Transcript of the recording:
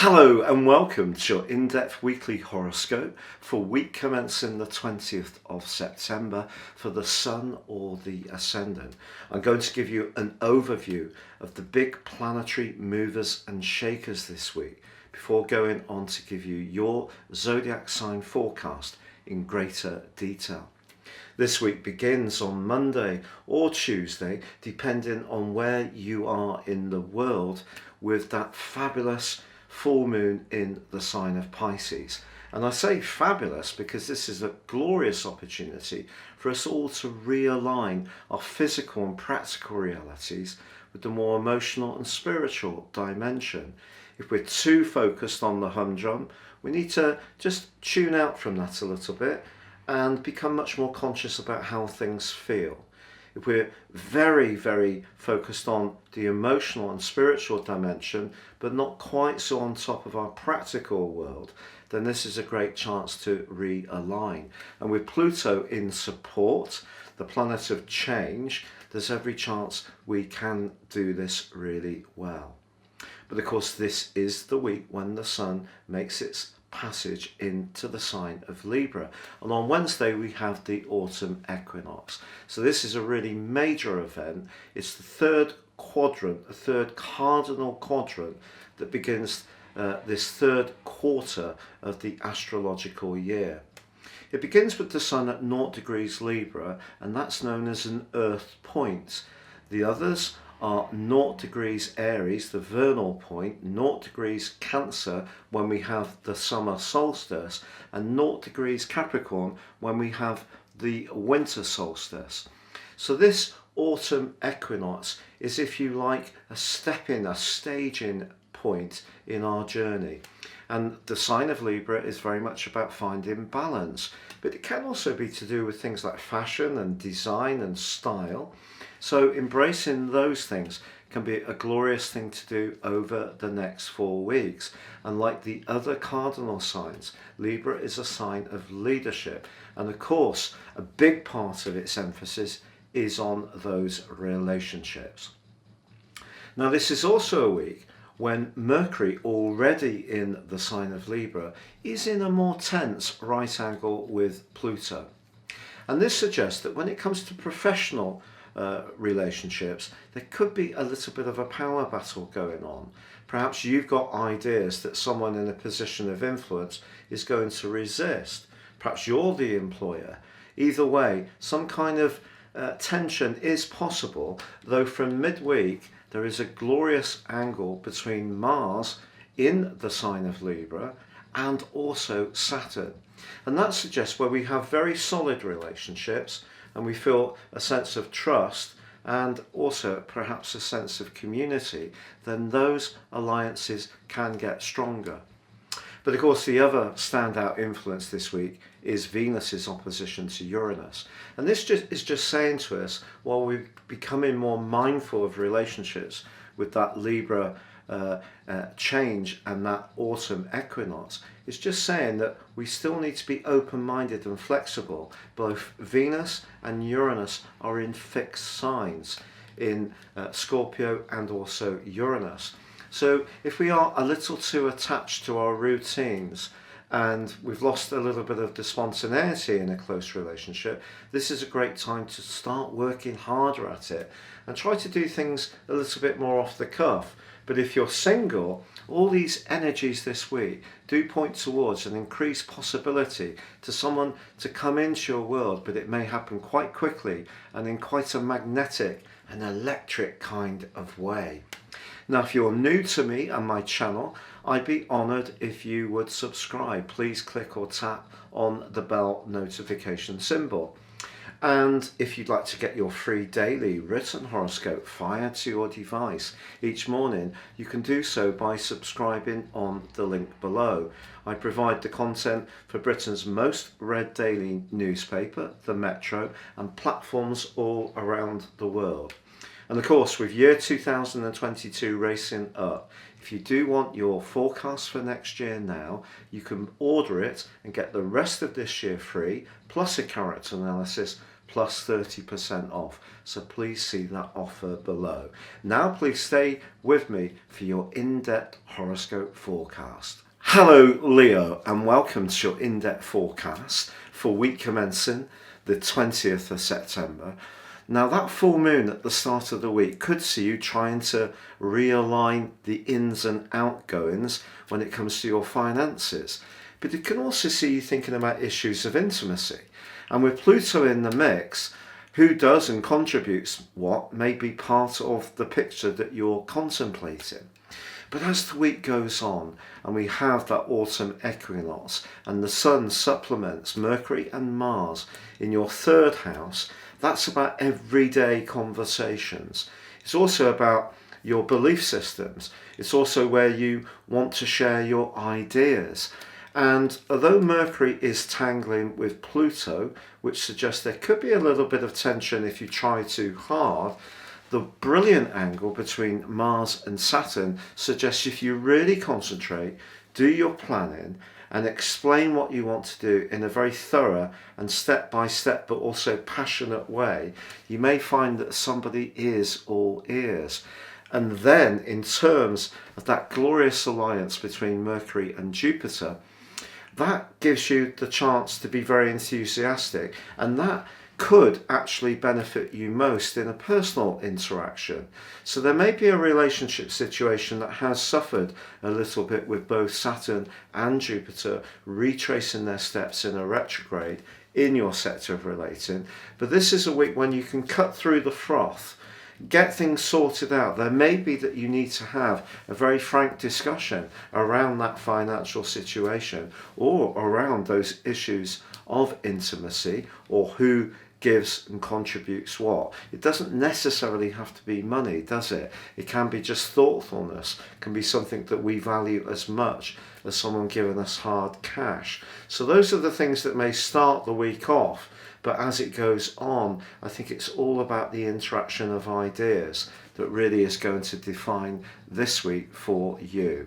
Hello and welcome to your in-depth weekly horoscope for week commencing the 20th of September for the Sun or the Ascendant. I'm going to give you an overview of the big planetary movers and shakers this week before going on to give you your Zodiac sign forecast in greater detail. This week begins on Monday or Tuesday, depending on where you are in the world, with that fabulous full moon in the sign of Pisces. And I say fabulous because this is a glorious opportunity for us all to realign our physical and practical realities with the more emotional and spiritual dimension. If we're too focused on the humdrum, we need to just tune out from that a little bit and become much more conscious about how things feel. If we're very focused on the emotional and spiritual dimension, but not quite so on top of our practical world, then this is a great chance to realign. And with Pluto in support, the planet of change, there's every chance we can do this really well. But of course, this is the week when the Sun makes its passage into the sign of Libra, and on Wednesday we have the autumn equinox. So this is a really major event. It's the third quadrant, the third cardinal quadrant that begins this third quarter of the astrological year. It begins with the Sun at 0 degrees Libra, and that's known as an earth point. The others are 0 degrees Aries, the vernal point, 0 degrees Cancer when we have the summer solstice, and 0 degrees Capricorn when we have the winter solstice. So this autumn equinox is, if you like, a staging point in our journey. And the sign of Libra is very much about finding balance, but it can also be to do with things like fashion and design and style. So embracing those things can be a glorious thing to do over the next 4 weeks. And like the other cardinal signs, Libra is a sign of leadership. And of course, a big part of its emphasis is on those relationships. Now, this is also a week when Mercury, already in the sign of Libra, is in a more tense right angle with Pluto. And this suggests that when it comes to professional relationships, there could be a little bit of a power battle going on. Perhaps you've got ideas that someone in a position of influence is going to resist. Perhaps you're the employer. Either way, some kind of tension is possible, though from midweek there is a glorious angle between Mars in the sign of Libra and also Saturn. And that suggests where we have very solid relationships and we feel a sense of trust and also perhaps a sense of community, then those alliances can get stronger. But of course, the other standout influence this week is Venus's opposition to Uranus. And this is just saying to us, while we're becoming more mindful of relationships with that Libra change and that autumn equinox, it's just saying that we still need to be open-minded and flexible. Both Venus and Uranus are in fixed signs in Scorpio and also Uranus. So if we are a little too attached to our routines and we've lost a little bit of the spontaneity in a close relationship, this is a great time to start working harder at it and try to do things a little bit more off the cuff. But if you're single, all these energies this week do point towards an increased possibility to someone to come into your world, but it may happen quite quickly and in quite a magnetic and electric kind of way. Now, if you're new to me and my channel, I'd be honoured if you would subscribe. Please click or tap on the bell notification symbol. And if you'd like to get your free daily written horoscope fired to your device each morning, you can do so by subscribing on the link below. I provide the content for Britain's most read daily newspaper, The Metro, and platforms all around the world. And of course, with year 2022 racing up, if you do want your forecast for next year now, you can order it and get the rest of this year free, plus a character analysis, plus 30% off. So please see that offer below. Now please stay with me for your in-depth horoscope forecast. Hello Leo, and welcome to your in-depth forecast for week commencing the 20th of September. Now that full moon at the start of the week could see you trying to realign the ins and outgoings when it comes to your finances. But it can also see you thinking about issues of intimacy. And with Pluto in the mix, who does and contributes what may be part of the picture that you're contemplating. But as the week goes on and we have that autumn equinox and the sun supplements Mercury and Mars in your third house, that's about everyday conversations. It's also about your belief systems. It's also where you want to share your ideas. And although Mercury is tangling with Pluto, which suggests there could be a little bit of tension if you try too hard, the brilliant angle between Mars and Saturn suggests if you really concentrate, do your planning, and explain what you want to do in a very thorough and step-by-step but also passionate way, you may find that somebody is all ears. And then in terms of that glorious alliance between Mercury and Jupiter, that gives you the chance to be very enthusiastic, and that could actually benefit you most in a personal interaction. So there may be a relationship situation that has suffered a little bit with both Saturn and Jupiter retracing their steps in a retrograde in your sector of relating. But this is a week when you can cut through the froth, get things sorted out. There may be that you need to have a very frank discussion around that financial situation or around those issues of intimacy or who gives and contributes what. It doesn't necessarily have to be money, does it? It can be just thoughtfulness. It can be something that we value as much as someone giving us hard cash. So those are the things that may start the week off, but as it goes on, I think it's all about the interaction of ideas that really is going to define this week for you.